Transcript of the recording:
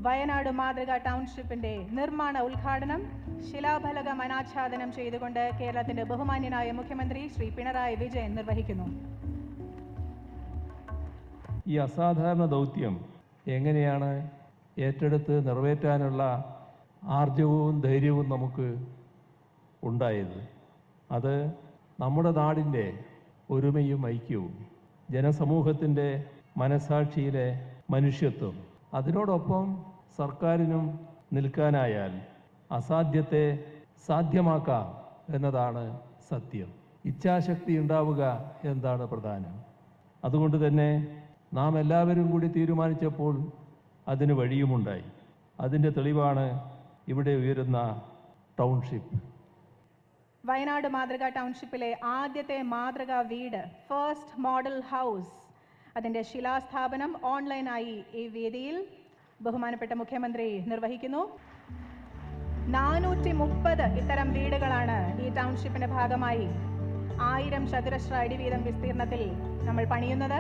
വയനാട് മാതൃക ടൗൺഷിപ്പിന്റെ നിർമ്മാണ ഉദ്ഘാടനം ശിലാഫലകം അനാച്ഛാദനം ചെയ്തുകൊണ്ട് കേരളത്തിന്റെ ബഹുമാന്യനായ മുഖ്യമന്ത്രി ശ്രീ പിണറായി വിജയൻ നിർവഹിക്കുന്നു. ഈ അസാധാരണ ദൗത്യം എങ്ങനെയാണ് ഏറ്റെടുത്ത് നിറവേറ്റാനുള്ള ആർജവവും ധൈര്യവും നമുക്ക് ഉണ്ടായത്? അത് നമ്മുടെ നാടിൻ്റെ ഒരുമയും ഐക്യവും ജനസമൂഹത്തിൻ്റെ മനസാക്ഷിയിലെ മനുഷ്യത്വം, അതിനോടൊപ്പം സർക്കാരിനും നിൽക്കാനായാൽ അസാധ്യത്തെ സാധ്യമാക്കാം എന്നതാണ് സത്യം. ഇച്ഛാശക്തി ഉണ്ടാവുക എന്നതാണ് പ്രധാനം. അതുകൊണ്ട് തന്നെ നാം എല്ലാവരും കൂടി തീരുമാനിച്ചപ്പോൾ അതിന് വഴിയുമുണ്ടായി. അതിൻ്റെ തെളിവാണ് ഇവിടെ ഉയരുന്ന ടൗൺഷിപ്പ്. വയനാട് മാതൃക ടൗൺഷിപ്പിലെ ആദ്യത്തെ മാതൃകാ വീട്, ഫസ്റ്റ് മോഡൽ ഹൗസ്, അതിൻ്റെ ശിലാസ്ഥാപനം ഓൺലൈനായി ഈ വേദിയിൽ ബഹുമാനപ്പെട്ട മുഖ്യമന്ത്രി നിർവഹിക്കുന്നു. 430 ഇത്തരം വീടുകളാണ് ഈ ടൗൺഷിപ്പിന്റെ ഭാഗമായി 1000 ചതുരശ്ര അടി വീതം വിസ്തീർണത്തിൽ നമ്മൾ പണിയുന്നത്.